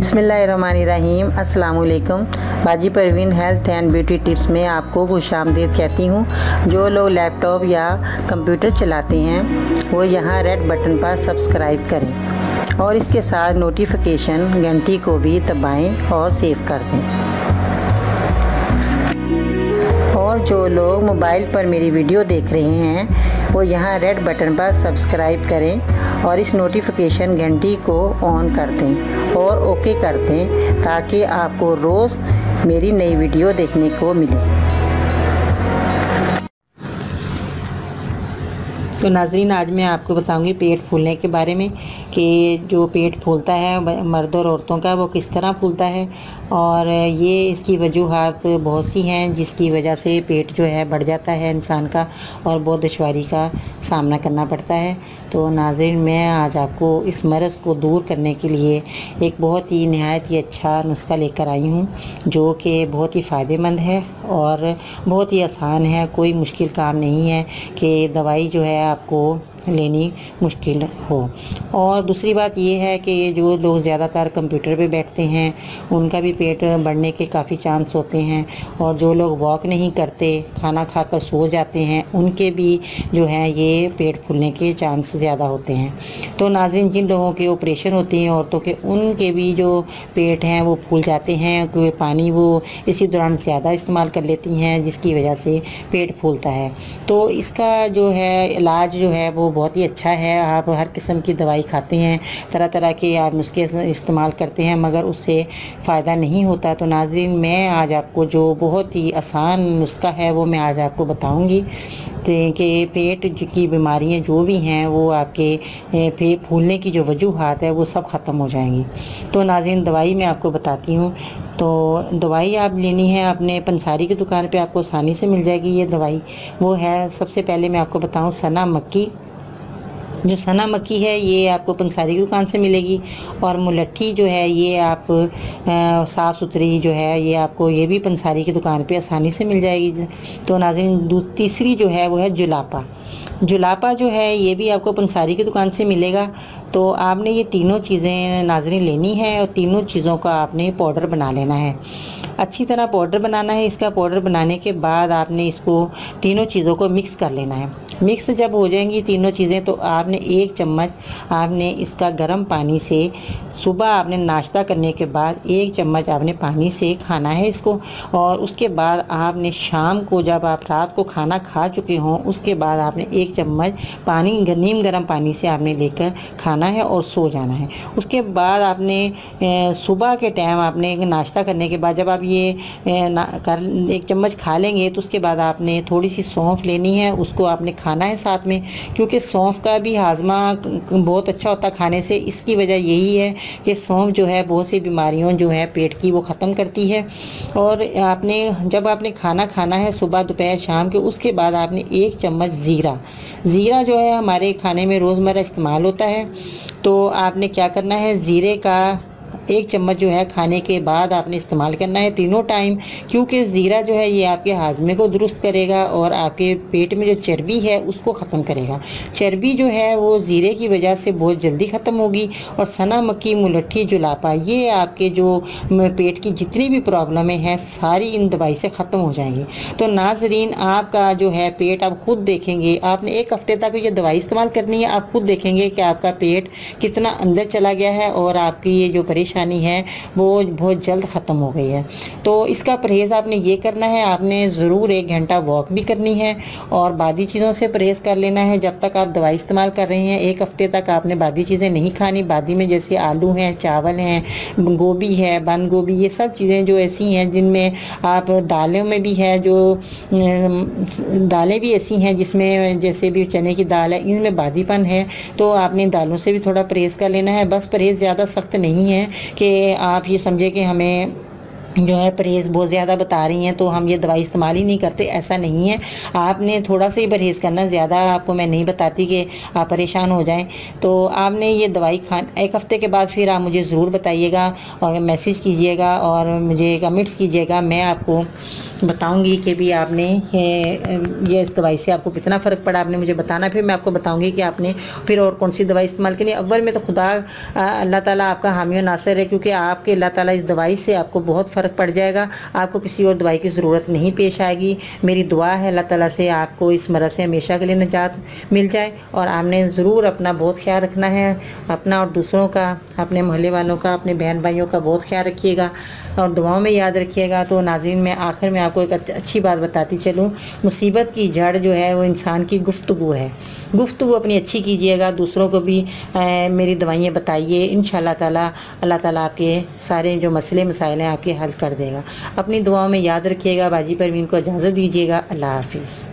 बिस्मिल्लाहिर्रहमानिर्रहीम। अस्सलाम वालेकुम। बाजी Parveen health and beauty tips में आपको खुशामदीद कहती हूँ। जो लोग लैपटॉप या कंप्यूटर चलाते हैं वो यहाँ रेड बटन पर सब्सक्राइब करें और इसके साथ नोटिफिकेशन घंटी को भी दबाएं और सेव कर दें। और जो लोग मोबाइल पर मेरी वीडियो देख रहे हैं वो यहाँ रेड बटन पर सब्सक्राइब करें और इस नोटिफिकेशन घंटी को ऑन कर दें और ओके कर दें ताकि आपको रोज़ मेरी नई वीडियो देखने को मिले। तो नाज़रीन, आज मैं आपको बताऊंगी पेट फूलने के बारे में कि जो पेट फूलता है मर्द और औरतों का वो किस तरह फूलता है और ये इसकी वजूहात बहुत सी हैं जिसकी वजह से पेट जो है बढ़ जाता है इंसान का और बहुत दुश्वारी का सामना करना पड़ता है। तो नाज़रीन, मैं आज आपको इस मर्ज़ को दूर करने के लिए एक बहुत ही नहायत ही अच्छा नुस्खा लेकर आई हूँ जो कि बहुत ही फ़ायदेमंद है और बहुत ही आसान है। कोई मुश्किल काम नहीं है कि दवाई जो है आपको लेनी मुश्किल हो। और दूसरी बात ये है कि जो लोग ज़्यादातर कंप्यूटर पे बैठते हैं उनका भी पेट बढ़ने के काफ़ी चांस होते हैं और जो लोग वॉक नहीं करते, खाना खाकर सो जाते हैं, उनके भी जो है ये पेट फूलने के चांस ज़्यादा होते हैं। तो नाज़रीन, जिन लोगों के ऑपरेशन होते हैं औरतों के, उनके भी जो पेट हैं वो फूल जाते हैं क्योंकि पानी वो इसी दौरान ज़्यादा इस्तेमाल कर लेती हैं जिसकी वजह से पेट फूलता है। तो इसका जो है इलाज जो है वो बहुत ही अच्छा है। आप हर किस्म की दवाई खाते हैं, तरह तरह के आप नुस्खे इस्तेमाल करते हैं मगर उससे फ़ायदा नहीं होता। तो नाज़रीन, मैं आज आपको जो बहुत ही आसान नुस्खा है वो मैं आज आपको बताऊंगी कि पेट की बीमारियां जो भी हैं वो आपके पेट फूलने की जो वजूहात है वो सब ख़त्म हो जाएंगी। तो नाज़रीन, दवाई मैं आपको बताती हूँ। तो दवाई आप लेनी है अपने पंसारी की दुकान पे आपको आसानी से मिल जाएगी। ये दवाई वो है, सबसे पहले मैं आपको बताऊँ, सना मक्की। जो सना मक्की है ये आपको पंसारी की दुकान से मिलेगी और मुलट्ठी जो है ये आप साफ़ सुथरी जो है ये आपको ये भी पंसारी की दुकान पे आसानी से मिल जाएगी। तो नाज़रीन, तीसरी जो है वो है जुलापा। जुलापा जो है ये भी आपको पंसारी की दुकान से मिलेगा। तो आपने ये तीनों चीज़ें नाज़रीन लेनी है और तीनों चीज़ों का आपने पाउडर बना लेना है। अच्छी तरह पाउडर बनाना है। इसका पाउडर बनाने के बाद आपने इसको तीनों चीज़ों को मिक्स कर लेना है। मिक्स जब हो जाएंगी तीनों चीज़ें तो आपने 1 चम्मच आपने इसका गर्म पानी से सुबह आपने नाश्ता करने के बाद 1 चम्मच आपने पानी से खाना है इसको। और उसके बाद आपने शाम को जब आप रात को खाना खा चुके हों उसके बाद आपने 1 चम्मच पानी नीम गर्म पानी से आपने लेकर खाना है और सो जाना है। उसके बाद आपने सुबह के टाइम आपने नाश्ता करने के बाद जब आप ये 1 चम्मच खा लेंगे तो उसके बाद आपने थोड़ी सी सौंफ लेनी है, उसको आपने खाना है साथ में, क्योंकि सौंफ का भी हाजमा बहुत अच्छा होता है खाने से। इसकी वजह यही है कि सौंफ जो है बहुत सी बीमारियों जो है पेट की वो ख़त्म करती है। और आपने जब आपने खाना खाना है सुबह दोपहर शाम के, उसके बाद आपने 1 चम्मच ज़ीरा जो है हमारे खाने में रोज़मर्रा इस्तेमाल होता है। तो आपने क्या करना है, ज़ीरे का 1 चम्मच जो है खाने के बाद आपने इस्तेमाल करना है तीनों टाइम, क्योंकि ज़ीरा जो है ये आपके हाजमे को दुरुस्त करेगा और आपके पेट में जो चर्बी है उसको ख़त्म करेगा। चर्बी जो है वो ज़ीरे की वजह से बहुत जल्दी ख़त्म होगी। और सना मक्की, मुलट्ठी, जुलापा, ये आपके जो पेट की जितनी भी प्रॉब्लमें हैं सारी इन दवाई से ख़त्म हो जाएंगी। तो नाज़रीन, आपका जो है पेट आप ख़ुद देखेंगे, आपने 1 हफ़्ते तक ये दवाई इस्तेमाल करनी है, आप ख़ुद देखेंगे कि आपका पेट कितना अंदर चला गया है और आपकी ये जो परेशानी है वो बहुत जल्द ख़त्म हो गई है। तो इसका परहेज़ आपने ये करना है, आपने ज़रूर 1 घंटा वॉक भी करनी है और बादी चीज़ों से परहेज़ कर लेना है। जब तक आप दवाई इस्तेमाल कर रहे हैं 1 हफ़्ते तक आपने बादी चीज़ें नहीं खानी। बादी में जैसे आलू हैं, चावल हैं, गोभी है, बंद गोभी, ये सब चीज़ें जो ऐसी हैं जिनमें आप दालों में भी है, जो दालें भी ऐसी हैं जिसमें जैसे भी चने की दाल है, इनमें बादीपन है। तो आपने दालों से भी थोड़ा परहेज़ कर लेना है। बस परहेज़ ज़्यादा सख्त नहीं है कि आप ये समझे कि हमें जो है परहेज़ बहुत ज़्यादा बता रही हैं तो हम ये दवाई इस्तेमाल ही नहीं करते, ऐसा नहीं है। आपने थोड़ा सा ही परहेज़ करना, ज़्यादा आपको मैं नहीं बताती कि आप परेशान हो जाएं। तो आपने ये दवाई 1 हफ़्ते के बाद फिर आप मुझे ज़रूर बताइएगा और मैसेज कीजिएगा और मुझे कमेंट्स कीजिएगा। मैं आपको बताऊंगी कि भी आपने ये इस दवाई से आपको कितना फ़र्क पड़ा, आपने मुझे बताना, फिर मैं आपको बताऊंगी कि आपने फिर और कौन सी दवाई इस्तेमाल करनी। अव्वल में तो खुदा अल्लाह ताला आपका हामी और नासिर है, क्योंकि आपके अल्लाह ताला इस दवाई से आपको बहुत फ़र्क पड़ जाएगा, आपको किसी और दवाई की ज़रूरत नहीं पेश आएगी। मेरी दुआ है अल्लाह ताला से आपको इस मरज़ से हमेशा के लिए निजात मिल जाए। और आपने ज़रूर अपना बहुत ख्याल रखना है, अपना और दूसरों का, अपने मोहल्ले वालों का, अपने बहन भाइयों का बहुत ख्याल रखिएगा और दुआओं में याद रखिएगा। तो नाज़रीन, मैं आखिर में आपको एक अच्छी बात बताती चलूँ, मुसीबत की जड़ जो है वो इंसान की गुफ्तगू है। गुफ्तगू अपनी अच्छी कीजिएगा, दूसरों को भी मेरी दवाइयाँ बताइए। इंशाअल्लाह ताला अल्लाह ताला आपके सारे जो मसले मसाइल हैं आपके हल कर देगा। अपनी दुआओं में याद रखिएगा। बाजी परवीन को इजाज़त दीजिएगा। अल्लाह हाफ़िज़।